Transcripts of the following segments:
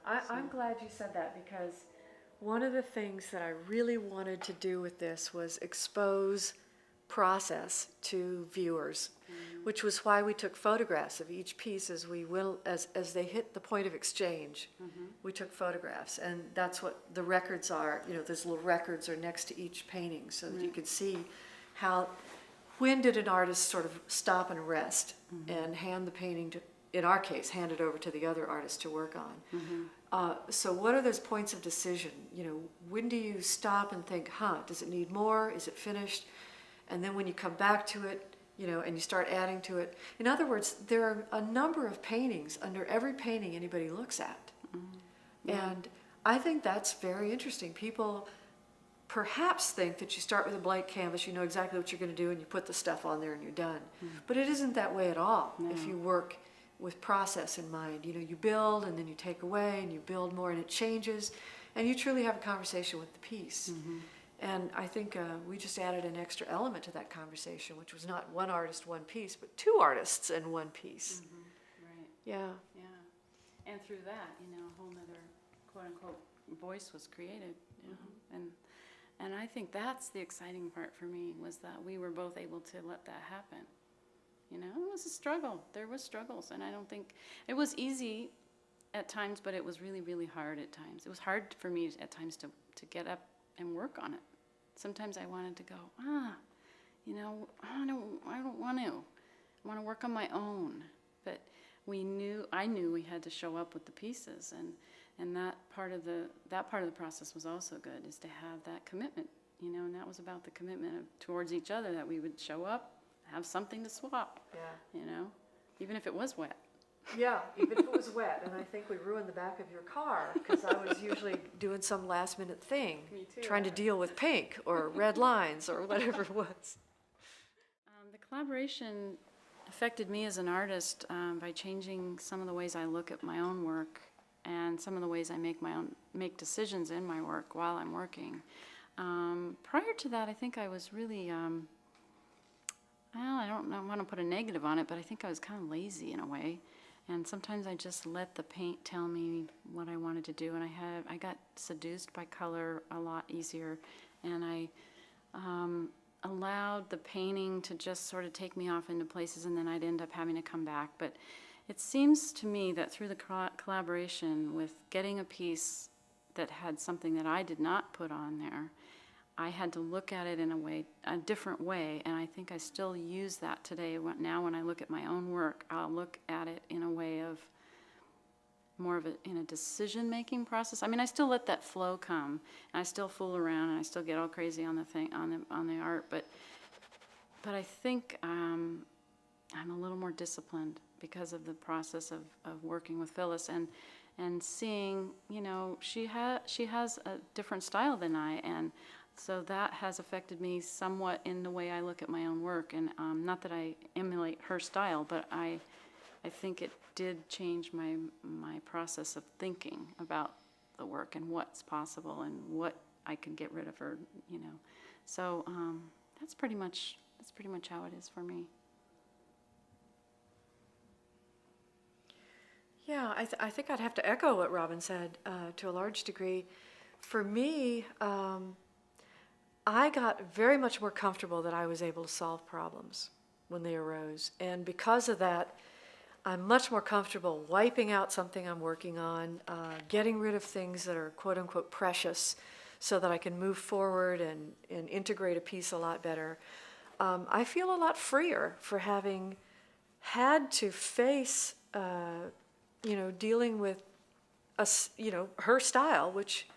I'm glad you said that, because one of the things that I really wanted to do with this was expose process to viewers, which was why we took photographs of each piece as they hit the point of exchange. We took photographs, and that's what the records are. You know, those little records are next to each painting, so that you could see when did an artist sort of stop and rest and hand the painting to, in our case, hand it over to the other artist to work on. So what are those points of decision? You know, when do you stop and think, does it need more? Is it finished? And then when you come back to it, you know, and you start adding to it. In other words, there are a number of paintings under every painting anybody looks at. And I think that's very interesting. People perhaps think that you start with a blank canvas, you know exactly what you're going to do, and you put the stuff on there and you're done. But it isn't that way at all. If you work with process in mind, you know, you build and then you take away and you build more and it changes, and you truly have a conversation with the piece. And I think we just added an extra element to that conversation, which was not one artist, one piece, but two artists and one piece. Right. Yeah. Yeah. And through that, you know, a whole nother quote-unquote voice was created. You know? And I think that's the exciting part for me, was that we were both able to let that happen. You know, it was a struggle. There was struggles, and I don't think it was easy at times, but it was really, really hard at times. It was hard for me at times to get up and work on it. Sometimes I wanted to go, you know, I don't want to. I want to work on my own. But I knew we had to show up with the pieces, and that part of the process was also good, is to have that commitment, you know, and that was about the commitment towards each other, that we would show up, have something to swap. You know, even if it was wet. Yeah, even if it was wet. And I think we ruined the back of your car, because I was usually doing some last minute thing, trying to deal with pink or red lines or whatever it was. The collaboration affected me as an artist by changing some of the ways I look at my own work, and some of the ways I make decisions in my work while I'm working. Prior to that, I think I was really, I don't want to put a negative on it, but I think I was kind of lazy in a way. And sometimes I just let the paint tell me what I wanted to do, and I got seduced by color a lot easier, and I allowed the painting to just sort of take me off into places, and then I'd end up having to come back. But it seems to me that through the collaboration with getting a piece that had something that I did not put on there, I had to look at it in a different way, and I think I still use that today. Now when I look at my own work, I'll look at it in a way of more of in a decision-making process. I mean, I still let that flow come, and I still fool around, and I still get all crazy on the art, but I think I'm a little more disciplined because of the process of working with Phyllis, and seeing, you know, she has a different style than I, and so that has affected me somewhat in the way I look at my own work. And not that I emulate her style, but I think it did change my process of thinking about the work and what's possible and what I can get rid of her, you know. So that's pretty much how it is for me. Yeah, I think I'd have to echo what Robbin said to a large degree. For me, I got very much more comfortable that I was able to solve problems when they arose. And because of that, I'm much more comfortable wiping out something I'm working on, getting rid of things that are quote unquote precious, so that I can move forward and integrate a piece a lot better. I feel a lot freer for having had to face, you know, dealing with her style, which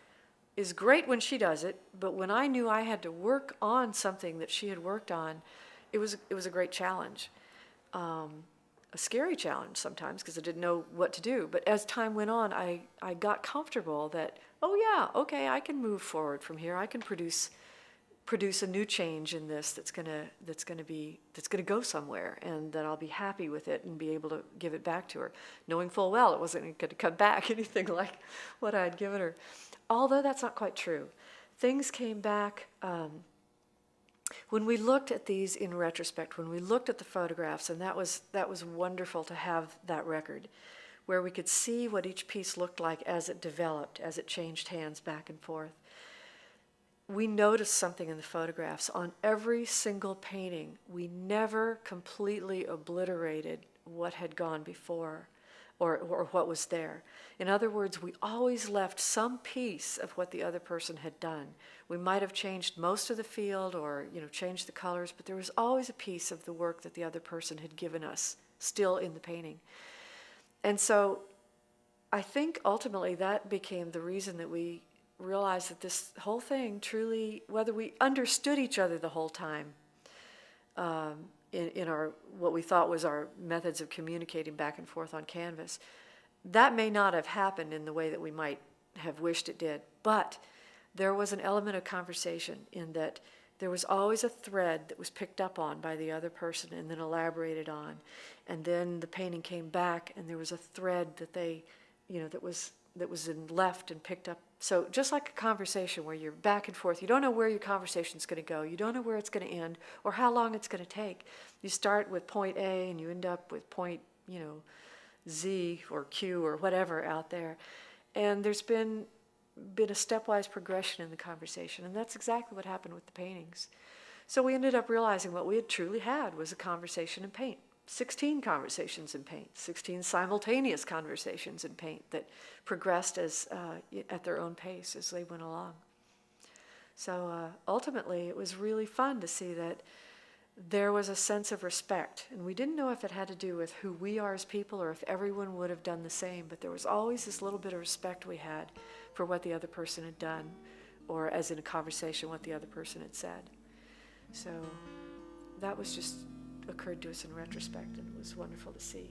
is great when she does it, but when I knew I had to work on something that she had worked on, it was a great challenge. A scary challenge sometimes, because I didn't know what to do. But as time went on, I got comfortable that, oh yeah, okay, I can move forward from here. I can produce a new change in this that's gonna go somewhere, and that I'll be happy with it and be able to give it back to her, knowing full well it wasn't going to come back anything like what I had given her. Although that's not quite true. Things came back when we looked at these in retrospect, when we looked at the photographs, and that was wonderful to have that record. where we could see what each piece looked like as it developed, as it changed hands back and forth. We noticed something in the photographs. On every single painting, we never completely obliterated what had gone before or what was there. In other words, we always left some piece of what the other person had done. We might have changed most of the field or changed the colors, but there was always a piece of the work that the other person had given us still in the painting. And so I think ultimately that became the reason that we realized that this whole thing truly, whether we understood each other the whole time, in our what we thought was our methods of communicating back and forth on canvas, that may not have happened in the way that we might have wished it did. But there was an element of conversation in that there was always a thread that was picked up on by the other person and then elaborated on. And then the painting came back and there was a thread that they, that was left and picked up. So just like a conversation where you're back and forth, you don't know where your conversation's going to go, you don't know where it's going to end or how long it's going to take. You start with point A and you end up with point, Z or Q or whatever out there. And there's been a stepwise progression in the conversation, and that's exactly what happened with the paintings. So we ended up realizing what we had truly had was a conversation in paint. 16 conversations in paint, 16 simultaneous conversations in paint that progressed at their own pace as they went along. So ultimately, it was really fun to see that there was a sense of respect, and we didn't know if it had to do with who we are as people or if everyone would have done the same, but there was always this little bit of respect we had for what the other person had done, or as in a conversation, what the other person had said. So that was just occurred to us in retrospect, and it was wonderful to see.